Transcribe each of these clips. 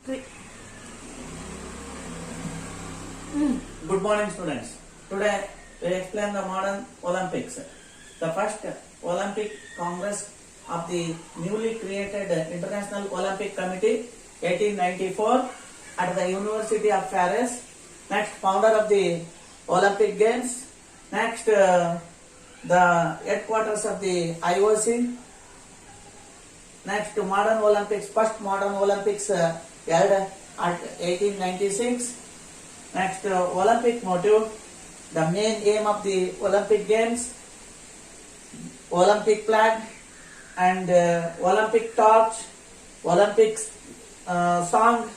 Good morning, students. Today we explain the modern Olympics. The first Olympic Congress of the newly created International Olympic Committee 1894 at the University of Paris. Next, founder of the Olympic Games. Next, the headquarters of the IOC. Next, modern Olympics, first modern Olympics held at 1896. Next, Olympic motive, the main aim of the Olympic Games, Olympic flag and Olympic torch, Olympic song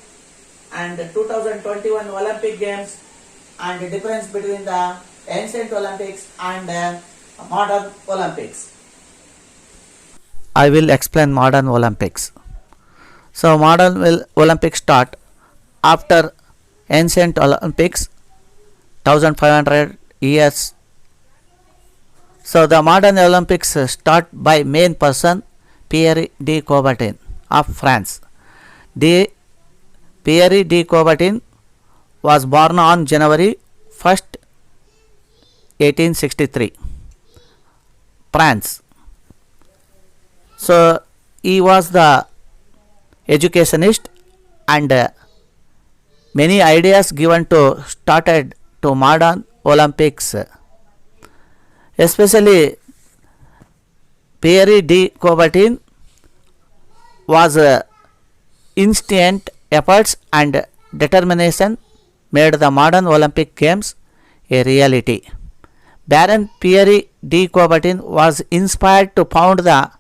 and 2021 Olympic Games, and the difference between the ancient Olympics and modern Olympics. I will explain modern Olympics. So modern Olympics start after ancient Olympics 1500 years. So the modern Olympics start by main person Pierre de Coubertin of France. Pierre de Coubertin was born on January 1st, 1863, France. So he was the educationist and many ideas given to started to modern Olympics. Especially Pierre de Coubertin was instant efforts and determination made the modern Olympic Games a reality. Baron Pierre de Coubertin was inspired to found the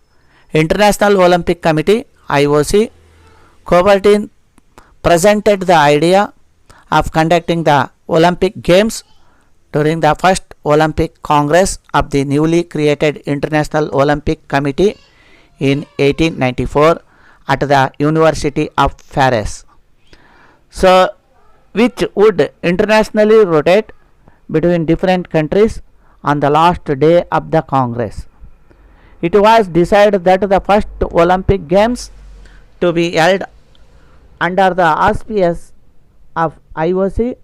International Olympic Committee IOC. Coubertin presented the idea of conducting the Olympic Games during the first Olympic Congress of the newly created International Olympic Committee in 1894 at the University of Paris. So, which would internationally rotate between different countries on the last day of the Congress. It was decided that the first Olympic Games to be held under the auspices of IOC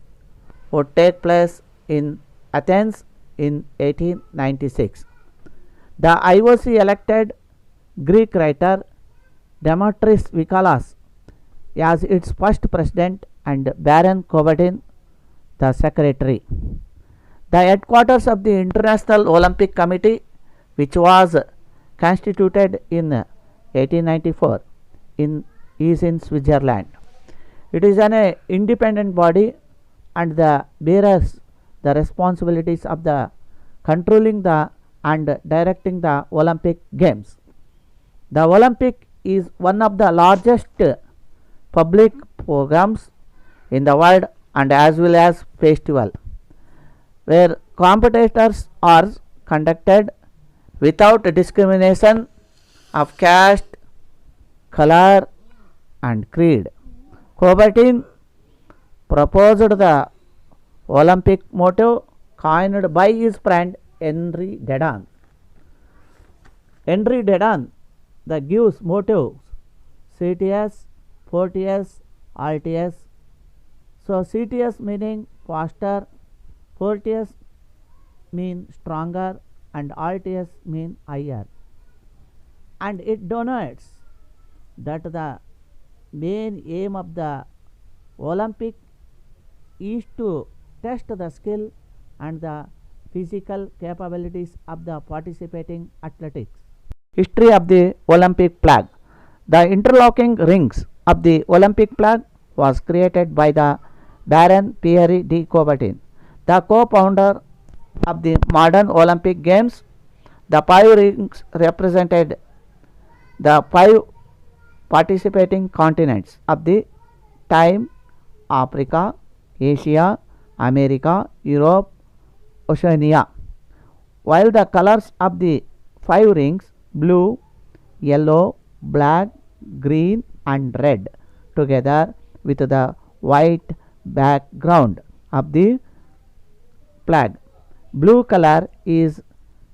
would take place in Athens in 1896. The IOC elected Greek writer Demetrios Vikalas as its first president and Baron Coubertin the secretary. The headquarters of the International Olympic Committee, which was constituted in 1894, is in Switzerland. It is an independent body and bears the responsibilities of the controlling the and directing the Olympic Games. The Olympic is one of the largest public programs in the world and as well as festival where competitors are conducted without discrimination of caste, color and creed. Coubertin proposed the Olympic motto coined by his friend Henri Didon. Henri Didon gives mottos CTS, Fortius, Altius. So CTS meaning faster, Fortius mean stronger and Altius mean higher, and it denotes that the main aim of the Olympic is to test the skill and the physical capabilities of the participating athletics. History of the Olympic flag. The interlocking rings of the Olympic flag was created by the Baron Pierre de Coubertin, the co-founder of the modern Olympic Games. The 5 rings represented the 5 participating continents of the time: Africa, Asia, America, Europe, Oceania, while the colors of the 5 rings blue, yellow, black, green and red together with the white background of the flag. Blue color is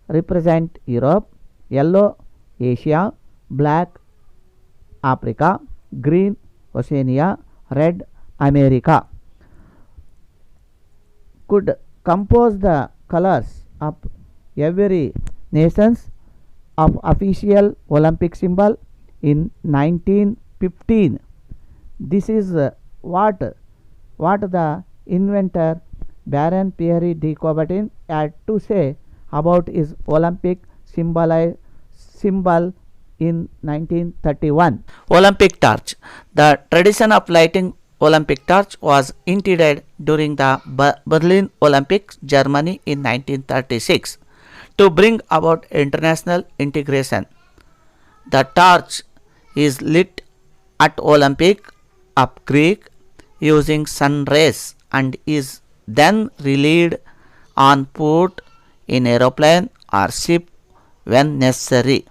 represent Europe, yellow Asia, black Africa, green Oceania Red America. Could compose the colors of every nations of official Olympic symbol in 1915. This is what the inventor Baron Pierre de Coubertin had to say about his Olympic symbol in 1931. Olympic torch. The tradition of lighting Olympic torch was initiated during the Berlin Olympics, Germany in 1936 to bring about international integration. The torch is lit at Olympic of Greek using sun rays and is then relied on put in aeroplane or ship when necessary.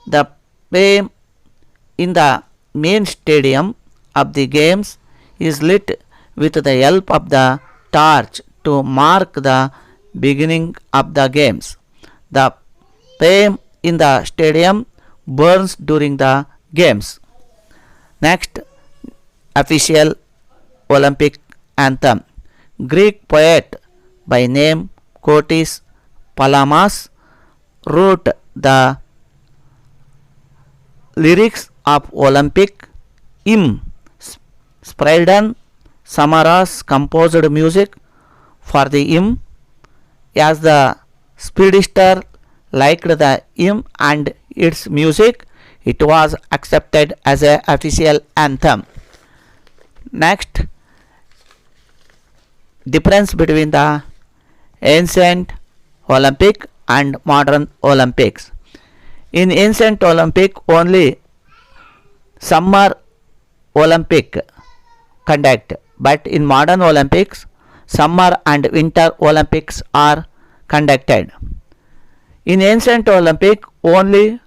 The flame in the main stadium of the games is lit with the help of the torch to mark the beginning of the games. The flame in the stadium burns during the games. Next, official Olympic anthem. Greek poet by name Kostis Palamas wrote the lyrics of Olympic hymn. Spridon Samaras composed music for the hymn. As the speedster liked the hymn and its music, it was accepted as an official anthem. Next, difference between the ancient Olympic and modern Olympics. In ancient Olympic, only summer Olympic conduct, but in modern Olympics, summer and winter Olympics are conducted. In ancient Olympic, only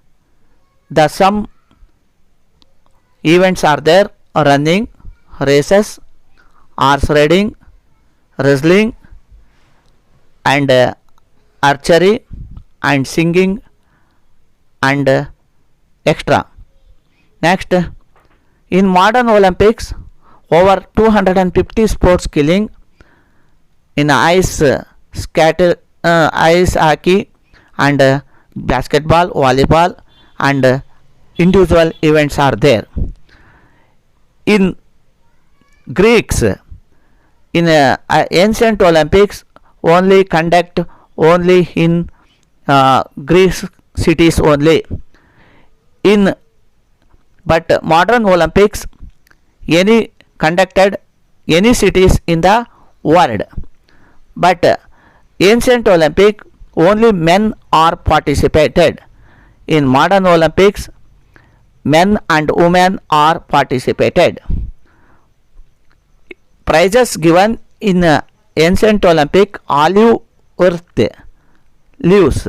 the some events are there: running, races, horse riding, wrestling, and archery, and singing, and extra. Next, in modern Olympics, over 250 sports killing in ice ice hockey and basketball, volleyball, and individual events are there. In Greeks, in ancient Olympics, only conduct only in Greek cities only. But modern Olympics, any conducted any cities in the world. But ancient Olympic, only men are participated. In modern Olympics, men and women are participated. Prizes given in ancient Olympic: olive earth leaves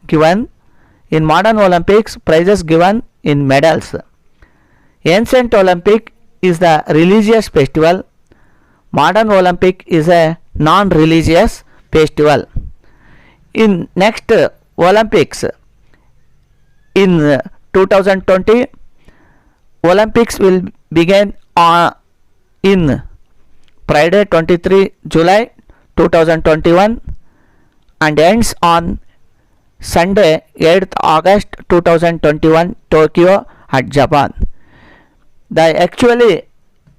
given. In modern Olympics, prizes given in medals. Ancient Olympic is the religious festival. Modern Olympic is a non-religious festival. In next Olympics, in 2020, Olympics will begin in Friday 23 July 2021 and ends on Sunday 8th August 2021, Tokyo at Japan. They actually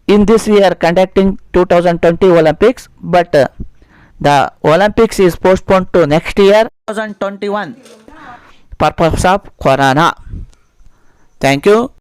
in this year conducting 2020 Olympics, but the Olympics is postponed to next year 2021 purpose of Corona. Thank you.